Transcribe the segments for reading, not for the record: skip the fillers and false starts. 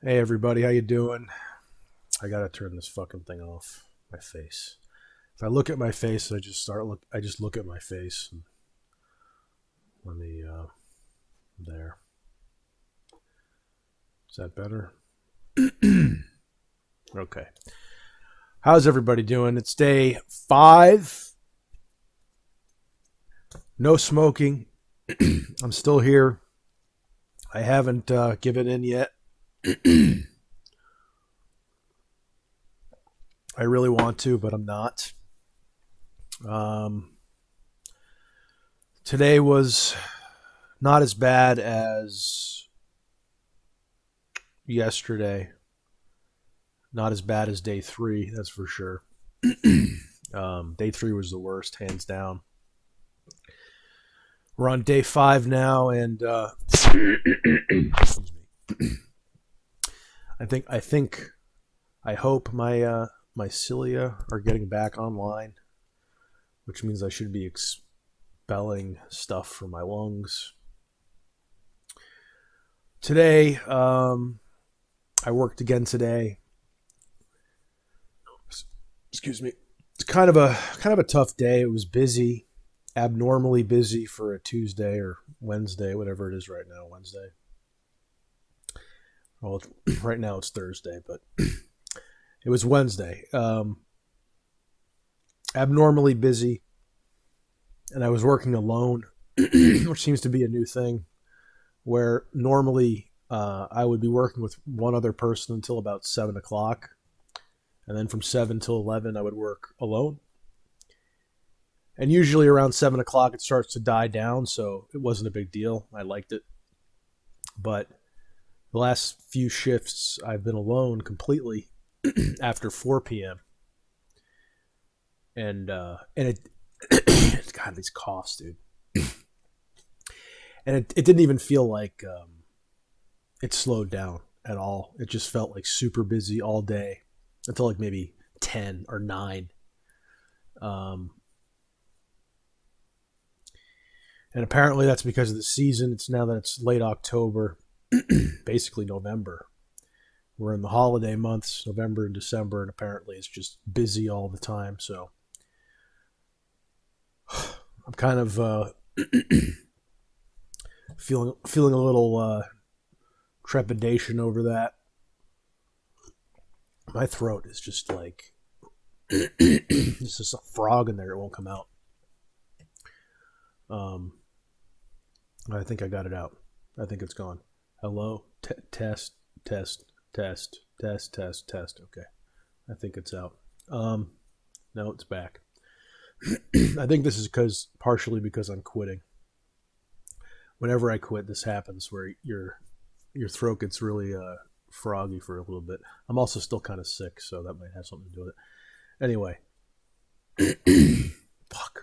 Hey everybody, how you doing? I gotta turn this fucking thing off. My face. If I look at my face, I just look at my face. And let me. There. Is that better? Okay. How's everybody doing? It's day 5. No smoking. I'm still here. I haven't given in yet. I really want to, but I'm not. Um, Today was not as bad as yesterday. Not as bad as day 3, that's for sure. Day 3 was the worst, hands down. We're on day 5 now, and excuse me. I hope my cilia are getting back online, which means I should be expelling stuff from my lungs. Today, I worked again today. Excuse me. It's kind of a tough day. It was busy, abnormally busy for a Tuesday or Wednesday, whatever it is right now. Wednesday. Well, right now it's Thursday, but it was Wednesday. Abnormally busy, and I was working alone, which seems to be a new thing. Where normally I would be working with one other person until about 7 o'clock, and then from 7 till 11 I would work alone. And usually around 7 o'clock it starts to die down, so it wasn't a big deal. I liked it, but the last few shifts I've been alone completely after 4 p.m. And it God, these coughs, dude. And it didn't even feel like it slowed down at all. It just felt like super busy all day until like maybe 10 or 9. And apparently that's because of the season. It's now that it's late October, basically November. We're in the holiday months, November and December, and apparently it's just busy all the time. So I'm kind of feeling a little trepidation over that. My throat is just like there's just a frog in there. It won't come out. I think I got it out. I think it's gone. Hello, test, test, test, test, test, test. Okay, I think it's out. No, it's back. I think this is partially because I'm quitting. Whenever I quit, this happens where your throat gets really froggy for a little bit. I'm also still kind of sick, so that might have something to do with it. Anyway, fuck.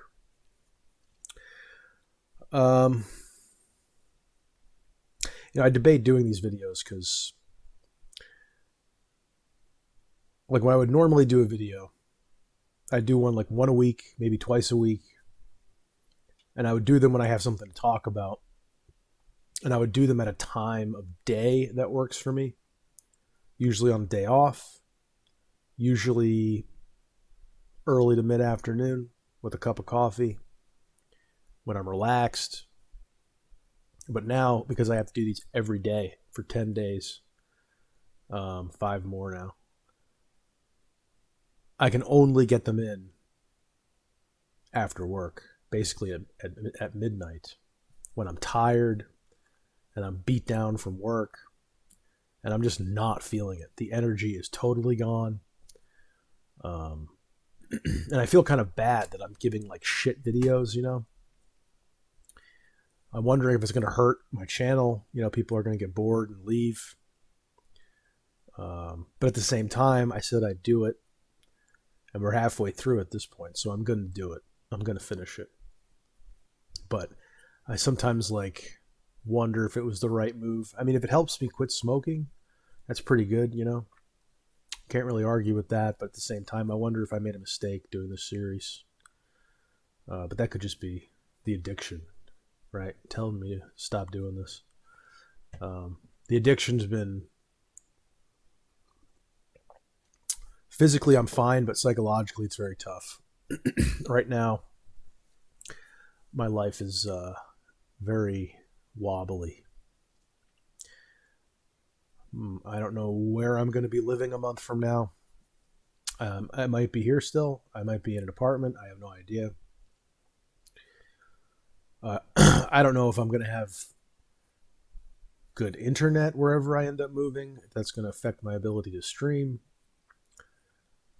I debate doing these videos because, like, when I would normally do a video, I do one like one a week, maybe twice a week, and I would do them when I have something to talk about. And I would do them at a time of day that works for me. Usually on a day off. Usually early to mid-afternoon with a cup of coffee. When I'm relaxed. But now, because I have to do these every day for 10 days, 5 more now, I can only get them in after work. Basically at midnight. When I'm tired and I'm beat down from work and I'm just not feeling it. The energy is totally gone. And I feel kind of bad that I'm giving like shit videos, I'm wondering if it's going to hurt my channel. People are going to get bored and leave. But at the same time, I said I'd do it. And we're halfway through at this point, so I'm going to do it. I'm going to finish it. But I sometimes wonder if it was the right move. I mean, if it helps me quit smoking, that's pretty good, Can't really argue with that, but at the same time, I wonder if I made a mistake doing this series. But that could just be the addiction, right? Telling me to stop doing this. The addiction's been physically I'm fine, but psychologically it's very tough. Right now, my life is very wobbly. I don't know where I'm going to be living a month from now. I might be here still. I might be in an apartment. I have no idea. I don't know if I'm going to have good internet wherever I end up moving, if that's going to affect my ability to stream.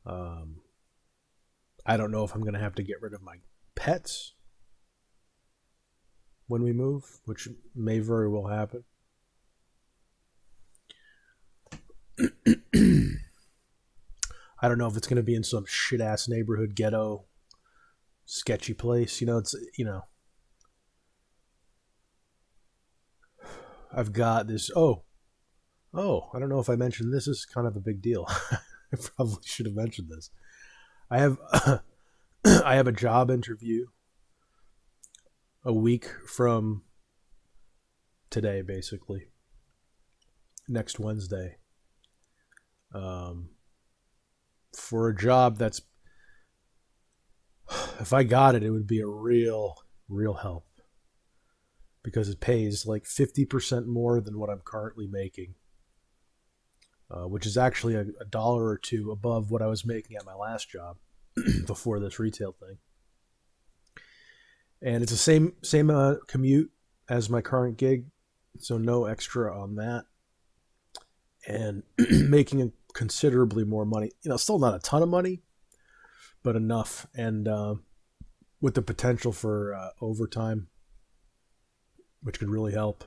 I don't know if I'm going to have to get rid of my pets when we move, which may very well happen. I don't know if it's going to be in some shit ass neighborhood, ghetto, sketchy place. I've got this. Oh, I don't know if I mentioned this. This is kind of a big deal. I probably should have mentioned this. I have I have a job interview a week from today, basically. Next Wednesday. For a job that's, if I got it, it would be a real help, because it pays like 50% more than what I'm currently making, which is actually a dollar or two above what I was making at my last job before this retail thing. And it's the same commute as my current gig, so no extra on that. And making considerably more money. Still not a ton of money, but enough. And with the potential for overtime, which could really help.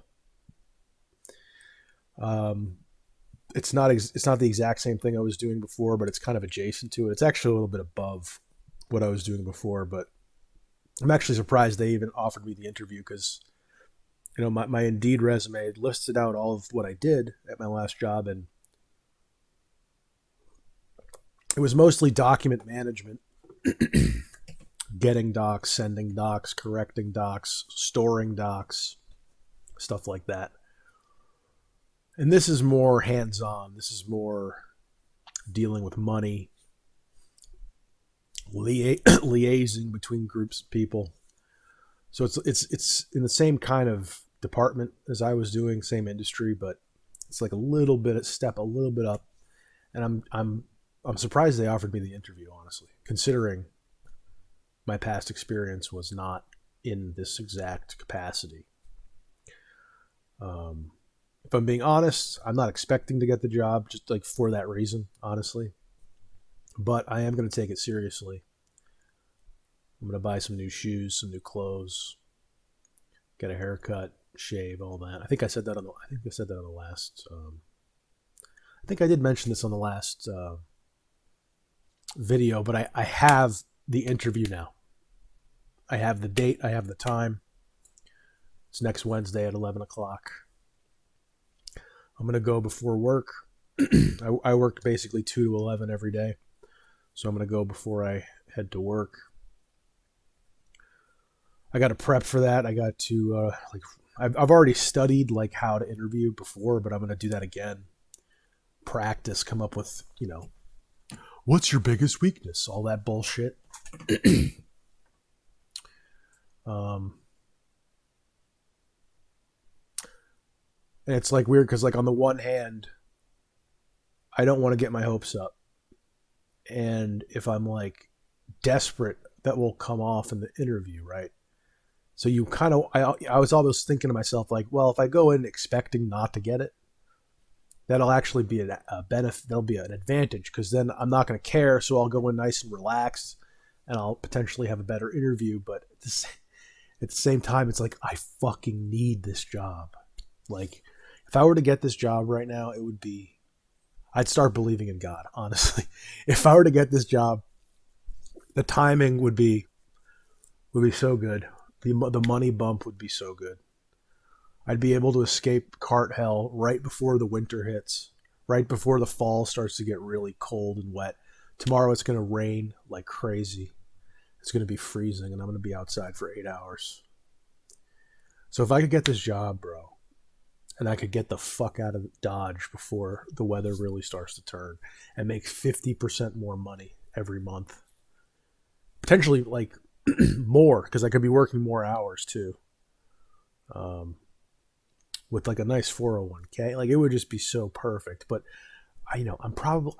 It's not the exact same thing I was doing before, but it's kind of adjacent to it. It's actually a little bit above what I was doing before, but I'm actually surprised they even offered me the interview, because my Indeed resume listed out all of what I did at my last job, and it was mostly document management, getting docs, sending docs, correcting docs, storing docs, stuff like that. And this is more hands-on. This is more dealing with money, liaising between groups of people. So it's in the same kind of department as I was doing, same industry, but it's like a little bit up. And I'm surprised they offered me the interview, honestly, considering my past experience was not in this exact capacity. If I'm being honest, I'm not expecting to get the job just like for that reason, honestly. But I am going to take it seriously. I'm going to buy some new shoes, some new clothes, get a haircut, shave, all that. I think I said that on the last. I think I did mention this on the last video, but I have the interview now. I have the date. I have the time. It's next Wednesday at 11 o'clock. I'm going to go before work. I worked basically 2 to 11 every day. So I'm going to go before I head to work. I got to prep for that. I got to, I've already studied like how to interview before, but I'm going to do that again. Practice, come up with, what's your biggest weakness? All that bullshit. And it's like weird because like on the one hand, I don't want to get my hopes up. And if I'm like desperate, that will come off in the interview, right? So you kind of, I was always thinking to myself like, well, if I go in expecting not to get it, that'll actually be a benefit. That'll be an advantage, because then I'm not going to care. So I'll go in nice and relaxed, and I'll potentially have a better interview. But at the same time, it's like, I fucking need this job. Like, if I were to get this job right now, it would be, I'd start believing in God, honestly. If I were to get this job, the timing would be so good. The money bump would be so good. I'd be able to escape cart hell right before the winter hits, right before the fall starts to get really cold and wet. Tomorrow it's going to rain like crazy. It's going to be freezing, and I'm going to be outside for 8 hours. So if I could get this job, bro, and I could get the fuck out of Dodge before the weather really starts to turn and make 50% more money every month. Potentially like more, because I could be working more hours too. With like a nice 401k. Like it would just be so perfect. But I'm probably,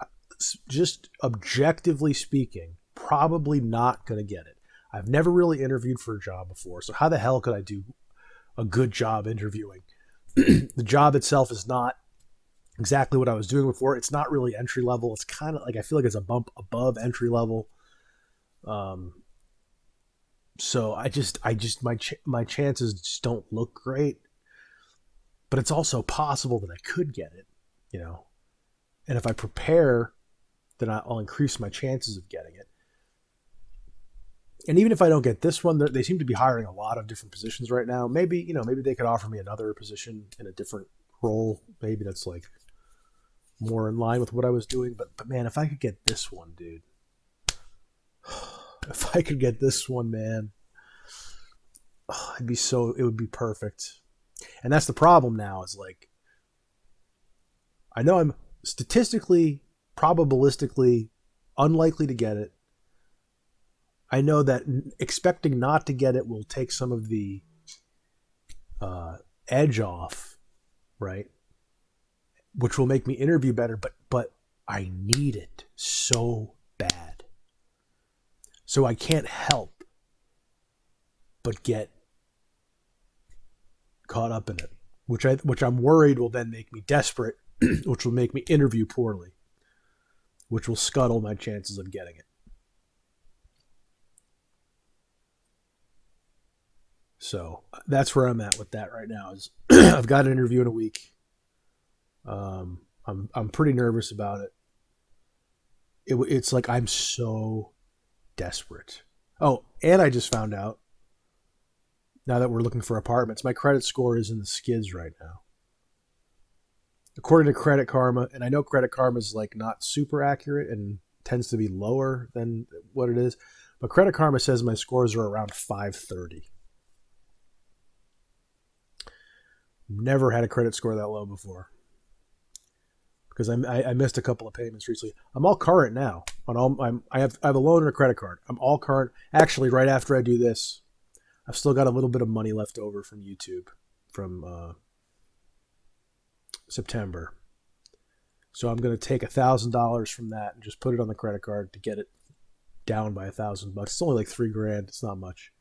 just objectively speaking, probably not going to get it. I've never really interviewed for a job before. So how the hell could I do a good job interviewing? The job itself is not exactly what I was doing before. It's not really entry level. It's kind of like, I feel like it's a bump above entry level. So my chances just don't look great, but it's also possible that I could get it, and if I prepare, then I'll increase my chances of getting it. And even if I don't get this one, they seem to be hiring a lot of different positions right now. Maybe they could offer me another position in a different role. Maybe that's like more in line with what I was doing. But man, if I could get this one, dude, if I could get this one, man, it would be perfect. And that's the problem now, is like, I know I'm statistically, probabilistically unlikely to get it. I know that expecting not to get it will take some of the edge off, right? Which will make me interview better, but I need it so bad. So I can't help but get caught up in it, which I'm worried will then make me desperate, which will make me interview poorly, which will scuttle my chances of getting it. So that's where I'm at with that right now. Is I've got an interview in a week. I'm pretty nervous about it. It's like I'm so desperate. Oh, and I just found out, now that we're looking for apartments, my credit score is in the skids right now. According to Credit Karma, and I know Credit Karma is like not super accurate and tends to be lower than what it is, but Credit Karma says my scores are around 530. Never had a credit score that low before, because I missed a couple of payments recently. I'm all current now on all. I have a loan and a credit card. I'm all current. Actually, right after I do this, I've still got a little bit of money left over from YouTube from September. So I'm going to take $1,000 from that and just put it on the credit card to get it down by $1,000. It's only like $3,000. It's not much.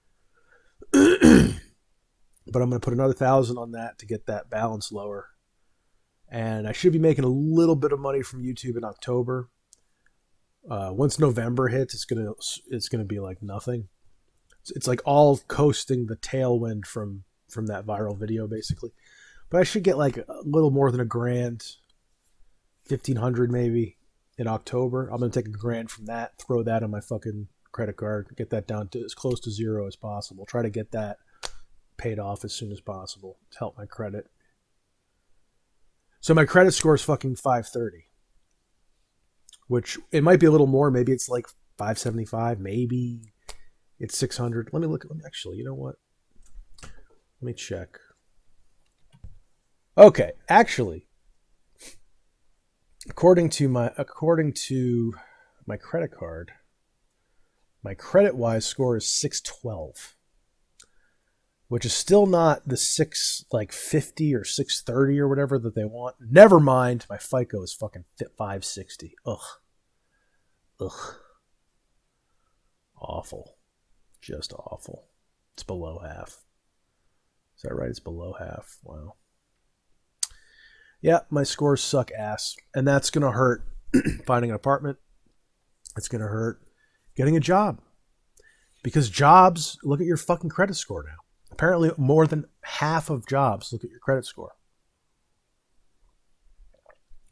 But I'm going to put another 1,000 on that to get that balance lower. And I should be making a little bit of money from YouTube in October. Once November hits, it's gonna be like nothing. It's like all coasting the tailwind from that viral video, basically. But I should get like a little more than $1,000, 1,500 maybe in October. I'm gonna take $1,000 from that, throw that on my fucking credit card, get that down to as close to zero as possible. Try to get that paid off as soon as possible to help my credit. So my credit score is fucking 530, which it might be a little more. Maybe it's like 575. Maybe it's 600. Let me actually, you know what? Let me check. Okay, actually, according to my credit card, my credit-wise score is 612. Which is still not the 650 or 630 or whatever that they want. Never mind, my FICO is fucking 560. Ugh. Awful. Just awful. It's below half. Is that right? It's below half. Wow. Yeah, my scores suck ass. And that's going to hurt finding an apartment. It's going to hurt getting a job. Because jobs, look at your fucking credit score now. Apparently, more than half of jobs look at your credit score.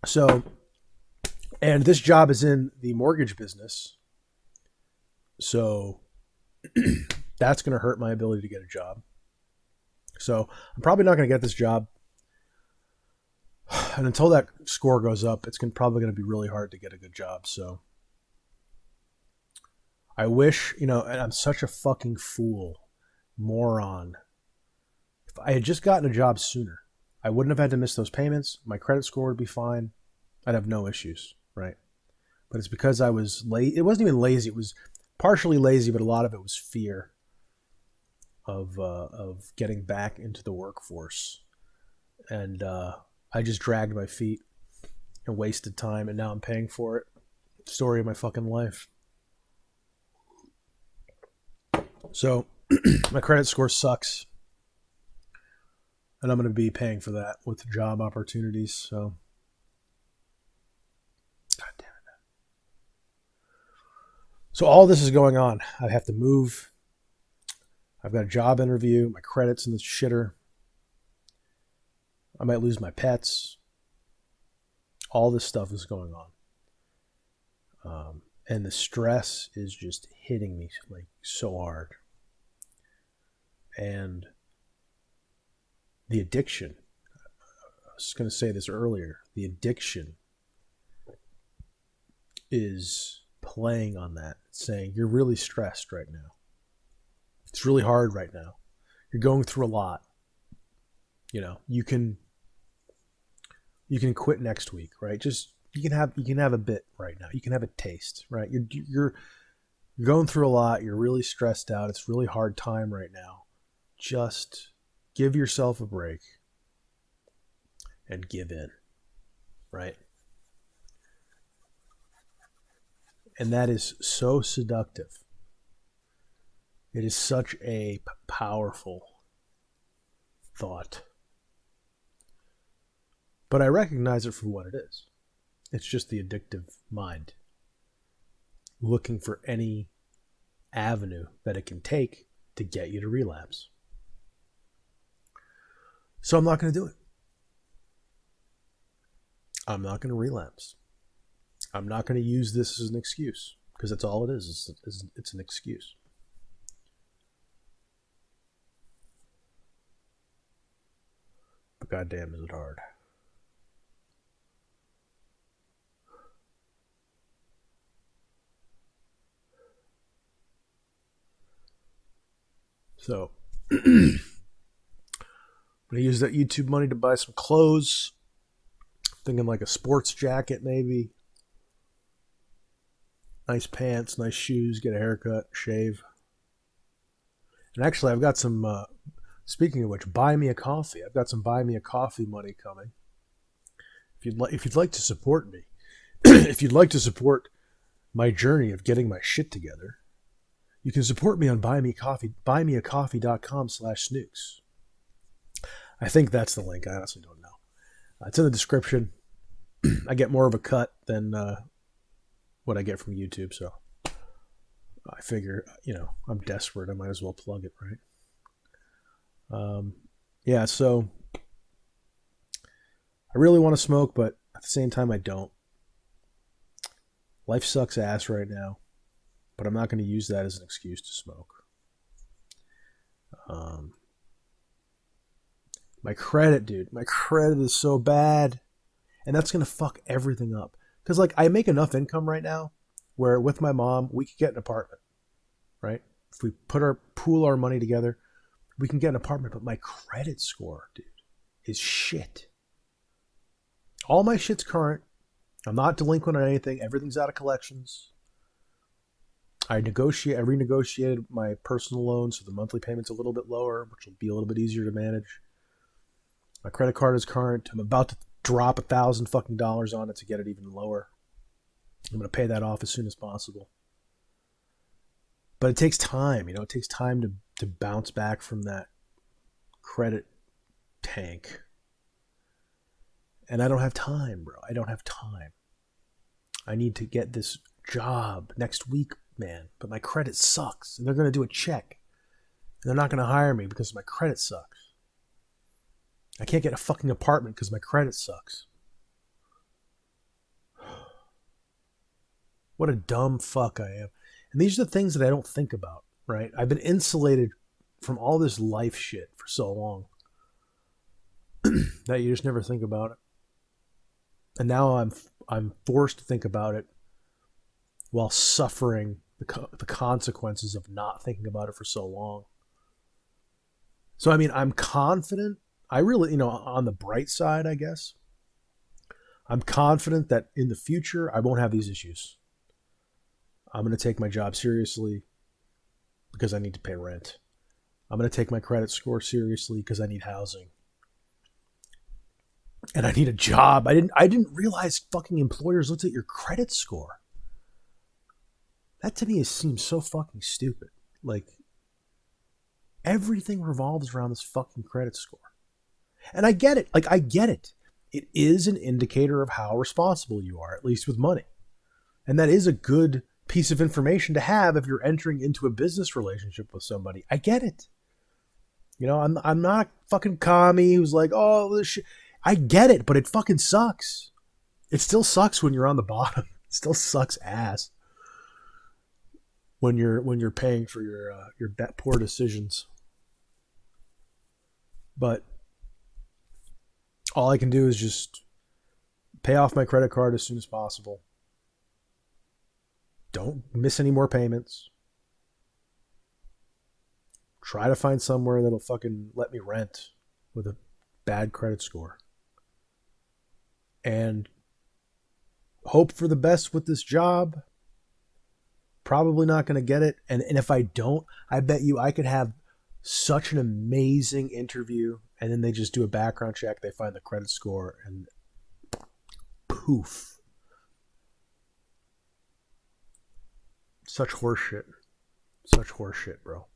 So, and this job is in the mortgage business. So, that's going to hurt my ability to get a job. So, I'm probably not going to get this job. And until that score goes up, it's probably going to be really hard to get a good job. So, I wish, and I'm such a fucking fool. Moron. If I had just gotten a job sooner, I wouldn't have had to miss those payments. My credit score would be fine. I'd have no issues, right? But it's because I was late. It wasn't even lazy. It was partially lazy, but a lot of it was fear of getting back into the workforce. And I just dragged my feet and wasted time, and now I'm paying for it. Story of my fucking life. So my credit score sucks, and I'm going to be paying for that with job opportunities. So, God damn it. So all this is going on. I have to move. I've got a job interview. My credit's in the shitter. I might lose my pets. All this stuff is going on. And the stress is just hitting me like so hard. And the addiction, I was going to say this earlier, the addiction is playing on that, saying you're really stressed right now. It's really hard right now. You're going through a lot. You know, you can quit next week, right? Just you can have a bit right now. You can have a taste, right? You're going through a lot. You're really stressed out. It's a really hard time right now. Just give yourself a break and give in, right? And that is so seductive. It is such a powerful thought. But I recognize it for what it is. It's just the addictive mind looking for any avenue that it can take to get you to relapse. So I'm not going to do it. I'm not going to relapse. I'm not going to use this as an excuse, because that's all it is. It's an excuse. But goddamn, is it hard. So, I'm going to use that YouTube money to buy some clothes. Thinking like a sports jacket, maybe. Nice pants, nice shoes, get a haircut, shave. And actually, I've got some, speaking of which, buy me a coffee. I've got some buy me a coffee money coming. If you'd like to support me, if you'd like to support my journey of getting my shit together, you can support me on buymeacoffee.com/snooks. I think that's the link. I honestly don't know. It's in the description. I get more of a cut than what I get from YouTube, so I figure, I'm desperate. I might as well plug it, right? Yeah, so I really want to smoke, but at the same time, I don't. Life sucks ass right now. But I'm not going to use that as an excuse to smoke. My credit, dude. My credit is so bad. And that's going to fuck everything up. Because, I make enough income right now where with my mom, we could get an apartment. Right? If we pool our money together, we can get an apartment. But my credit score, dude, is shit. All my shit's current. I'm not delinquent on anything. Everything's out of collections. I renegotiated my personal loan, so the monthly payment's a little bit lower, which will be a little bit easier to manage. My credit card is current. I'm about to drop $1,000 on it to get it even lower. I'm going to pay that off as soon as possible. But it takes time, it takes time to bounce back from that credit tank. And I don't have time, bro. I don't have time. I need to get this job next week, man, but my credit sucks, and they're going to do a check, and they're not going to hire me because my credit sucks. I can't get a fucking apartment because my credit sucks. What a dumb fuck I am. And these are the things that I don't think about, right? I've been insulated from all this life shit for so long that you just never think about it. And now I'm forced to think about it while suffering the consequences of not thinking about it for so long. So, I'm confident I really, on the bright side, I guess, I'm confident that in the future I won't have these issues. I'm going to take my job seriously because I need to pay rent. I'm going to take my credit score seriously because I need housing. And I need a job. I didn't realize fucking employers looked at your credit score. That to me seems so fucking stupid. Like, everything revolves around this fucking credit score. And I get it. Like, I get it. It is an indicator of how responsible you are, at least with money. And that is a good piece of information to have if you're entering into a business relationship with somebody. I get it. I'm not a fucking commie who's like, oh, this shit. I get it, but it fucking sucks. It still sucks when you're on the bottom. It still sucks ass when you're paying for your poor decisions. But all I can do is just pay off my credit card as soon as possible. Don't miss any more payments. Try to find somewhere that'll fucking let me rent with a bad credit score. And hope for the best with this job. Probably not going to get it. And if I don't, I bet you I could have such an amazing interview, and then they just do a background check, they find the credit score, and poof. Such horseshit. Such horseshit, bro.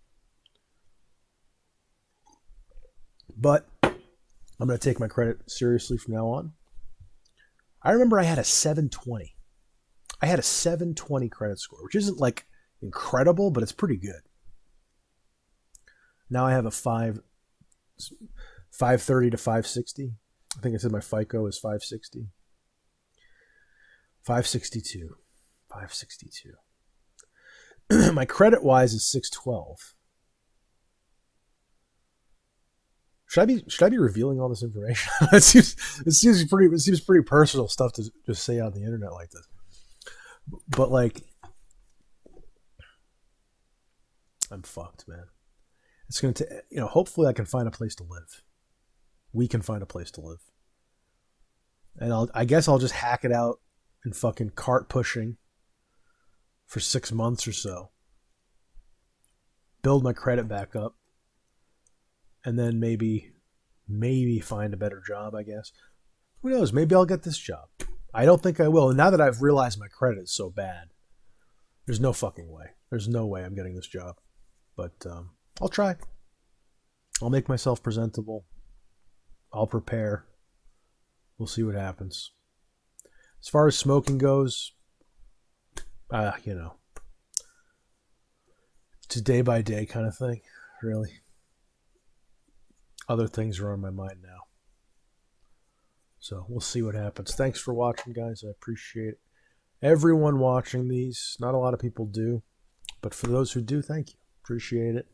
But I'm going to take my credit seriously from now on. I remember I had a 720. I had a 720 credit score, which isn't like incredible, but it's pretty good. Now I have a 530 to 560. I think I said my FICO is 560. 562. 562. My credit wise is 612. Should I be revealing all this information? it seems pretty personal stuff to just say on the internet like this. But like, I'm fucked, man. It's going to, hopefully I can find a place to live. We can find a place to live. And I guess I'll just hack it out and fucking cart pushing for 6 months or so. Build my credit back up. And then maybe find a better job, I guess. Who knows? Maybe I'll get this job. I don't think I will. And now that I've realized my credit is so bad, there's no fucking way. There's no way I'm getting this job. But I'll try. I'll make myself presentable. I'll prepare. We'll see what happens. As far as smoking goes, it's a day by day kind of thing, really. Other things are on my mind now. So we'll see what happens. Thanks for watching, guys. I appreciate it. Everyone watching these, not a lot of people do, but for those who do, thank you. Appreciate it.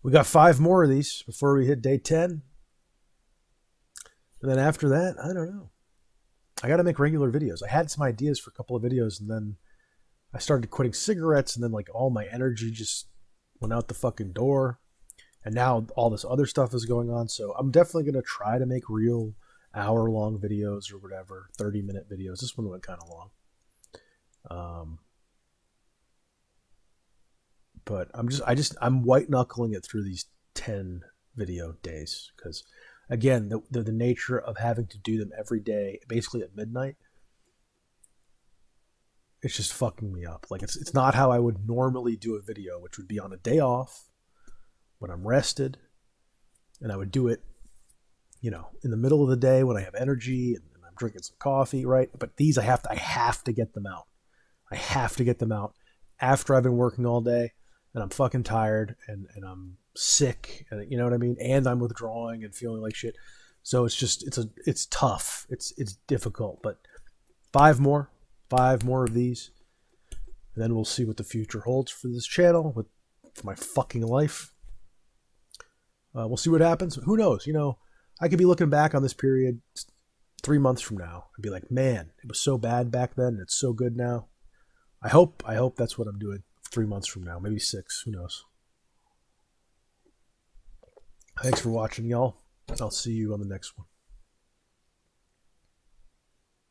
We got 5 more of these before we hit day 10. And then after that, I don't know. I got to make regular videos. I had some ideas for a couple of videos, and then I started quitting cigarettes, and then like all my energy just went out the fucking door. And now all this other stuff is going on. So I'm definitely going to try to make real hour-long videos or whatever, 30-minute videos. This one went kind of long. But I'm white-knuckling it through these 10 video days. Because, again, the nature of having to do them every day, basically at midnight, it's just fucking me up. Like, it's not how I would normally do a video, which would be on a day off, when I'm rested, and I would do it, in the middle of the day when I have energy and I'm drinking some coffee, right? But these I have to get them out. I have to get them out after I've been working all day and I'm fucking tired and I'm sick, and you know what I mean? And I'm withdrawing and feeling like shit. So it's tough. It's difficult, but 5 more of these, and then we'll see what the future holds for this channel, for my fucking life. We'll see what happens. Who knows? I could be looking back on this period 3 months from now and be like, man, it was so bad back then and it's so good now. I hope that's what I'm doing 3 months from now, maybe 6. Who knows? Thanks for watching, y'all. I'll see you on the next one.